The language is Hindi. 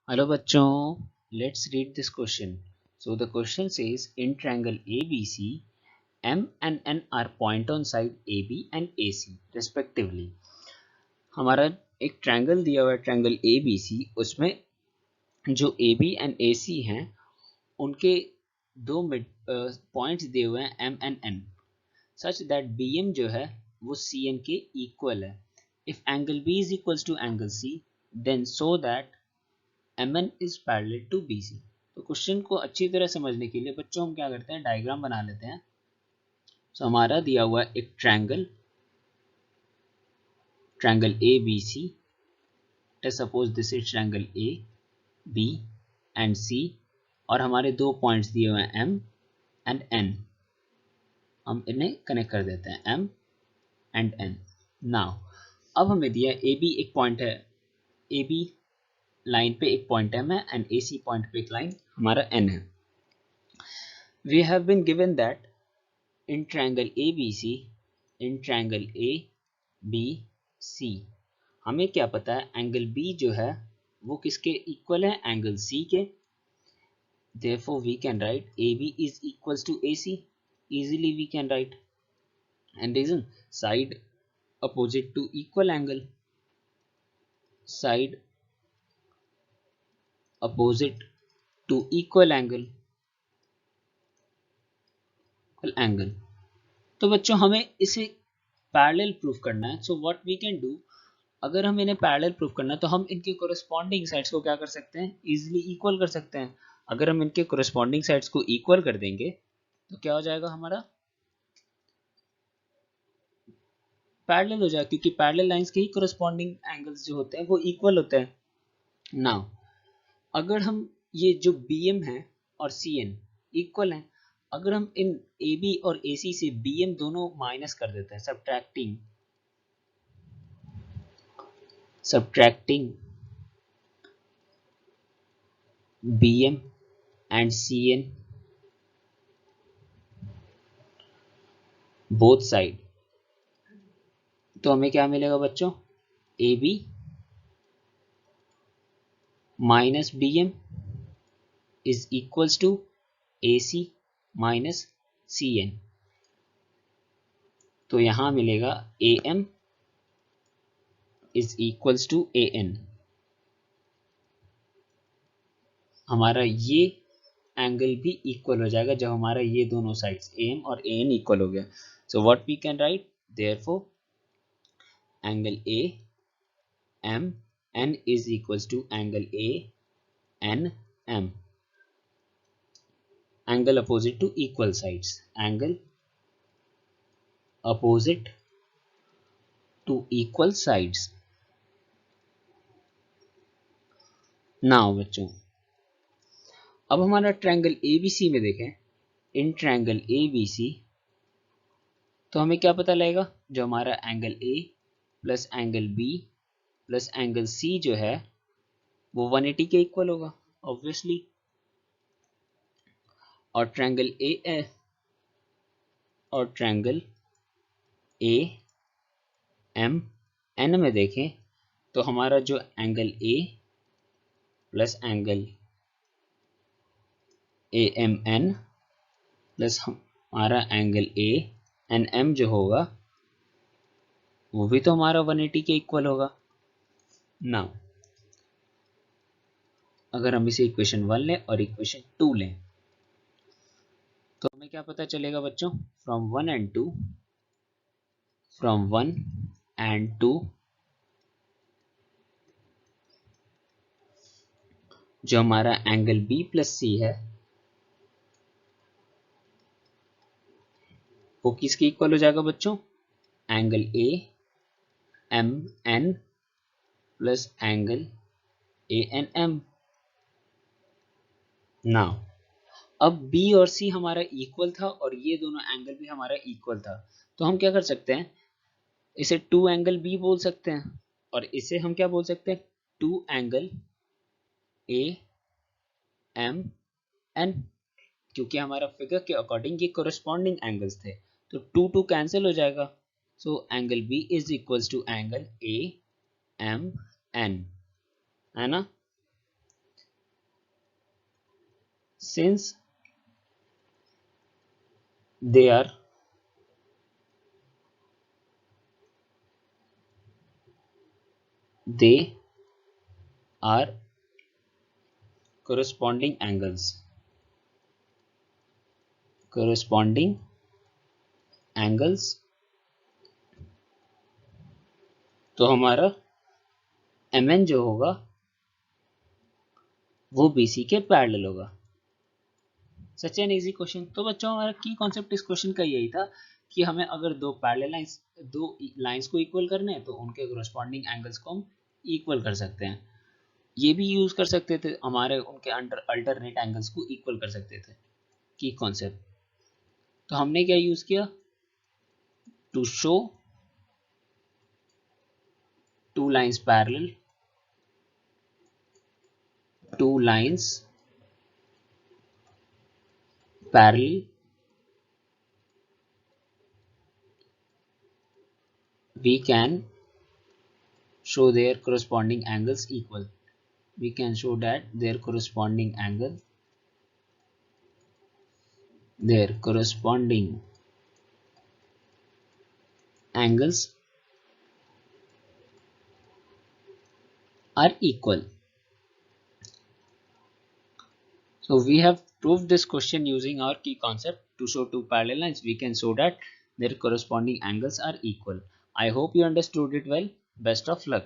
Hello bachcho, let's read this question. So the question says in triangle ABC, M and N are point on side AB and AC respectively. हमारा एक ट्रायंगल दिया हुआ है ट्रायंगल ABC, उसमें जो AB एंड AC हैं उनके दो मिड पॉइंट्स दिए हुए हैं M and N such that BM जो है वो CN के इक्वल है. If angle B is equals to angle C, then so that MN is parallel to BC. तो क्वेश्चन को अच्छी तरह समझने के लिए बच्चों हम क्या करते हैं, डायग्राम बना लेते हैं. तो हमारा दिया हुआ है एक triangle triangle A B C. Suppose this is triangle A B and C और हमारे दो पॉइंट्स दिए हुए हैं एम एंड एन. हम इन्हें कनेक्ट कर देते हैं एम एंड एन. नाउ अब हमें दिया ए बी एक पॉइंट है, ए बी लाइन पे एक पॉइंट एम है एंड ए सी पॉइंट पे एक लाइन हमारा एन है. We have been given that in triangle ABC, in triangle ABC, हमें क्या पता है एंगल B जो है वो किसके इक्वल है, एंगल C के. therefore we can write AB is equals to AC. easily we can write, and reason, side opposite to equal angle, side opposite to equal angle. तो बच्चों हमें इसे पैरेलल प्रूफ करना है. So what we can do, अगर हम इन्हें पैरेलल प्रूफ करना है तो हम इनके कोरिस्पॉन्डिंग साइड्स को क्या कर सकते हैं, इजीली इक्वल कर सकते हैं. अगर हम इनके कोरिस्पॉन्डिंग साइड्स को इक्वल कर देंगे तो क्या हो जाएगा, हमारा पैरेलल हो जाएगा, क्योंकि पैरेलल लाइंस के ही कोरिस्पॉन्डिंग एंगल्स जो होते हैं वो इक्वल होते हैं. नाउ अगर हम ये जो BM है और CN इक्वल हैं, अगर हम इन AB और AC से BM दोनों माइनस कर देते हैं, subtracting BM and CN both side, तो हमें क्या मिलेगा बच्चों, AB minus BM is equals to AC minus CN. तो यहां मिलेगा AM is equals to AN. हमारा ये एंगल भी इक्वल हो जाएगा जब हमारा ये दोनों साइड्स AM और AN इक्वल हो गया. So what we can write, therefore angle AMN is equals to angle ANM, angle opposite to equal sides, angle opposite to equal sides. Now बच्चों अब हमारा ट्रायंगल ABC में देखें, इन ट्रायंगल ABC तो हमें क्या पता लगेगा, जो हमारा angle A plus angle B plus angle C जो है वो 180 के इक्वल होगा ऑब्वियसली. और ट्रायंगल AMN में देखें तो हमारा जो angle A plus angle AMN plus हमारा एंगल ANM जो होगा वो भी तो हमारा 180 के इक्वल होगा. नाउ अगर हम इसे इक्वेशन 1 लें और इक्वेशन 2 लें तो हमें क्या पता चलेगा बच्चों, फ्रॉम 1 एंड 2 जो हमारा एंगल B प्लस C है वो किसके इक्वल हो जाएगा बच्चों, angle AMN plus angle ANM. Now अब B और C हमारा इक्वल था और ये दोनों एंगल भी हमारा इक्वल था, तो हम क्या कर सकते हैं, इसे 2 एंगल B बोल सकते हैं और इसे हम क्या बोल सकते हैं, 2 एंगल AMN, क्योंकि हमारा फिगर के अकॉर्डिंग ये कोरिस्पॉन्डिंग एंगल्स थे, तो 2 2 कैंसिल हो जाएगा. So angle B is equals to angle AMN, है ना. since they are corresponding angles तो हमारा mn जो होगा वो BC के पैरेलल होगा। Such an easy question. तो बच्चों हमारा की कॉन्सेप्ट इस क्वेश्चन का यही था कि हमें अगर दो पैरेलल लाइंस को इक्वल करने हैं तो उनके corresponding एंगल्स को हम इक्वल कर सकते हैं। ये भी यूज कर सकते थे, हमारे उनके अंडर अल्टरनेट एंगल्स को इक्वल कर सकते थे, की कॉन्सेप्ट। तो हमने क्या यूज किया, to show two lines parallel, two lines parallel, we can show their corresponding angles equal. We can show that their corresponding angles are equal. So we have proved this question using our key concept. To show two parallel lines, we can show that their corresponding angles are equal. I hope you understood it well. Best of luck.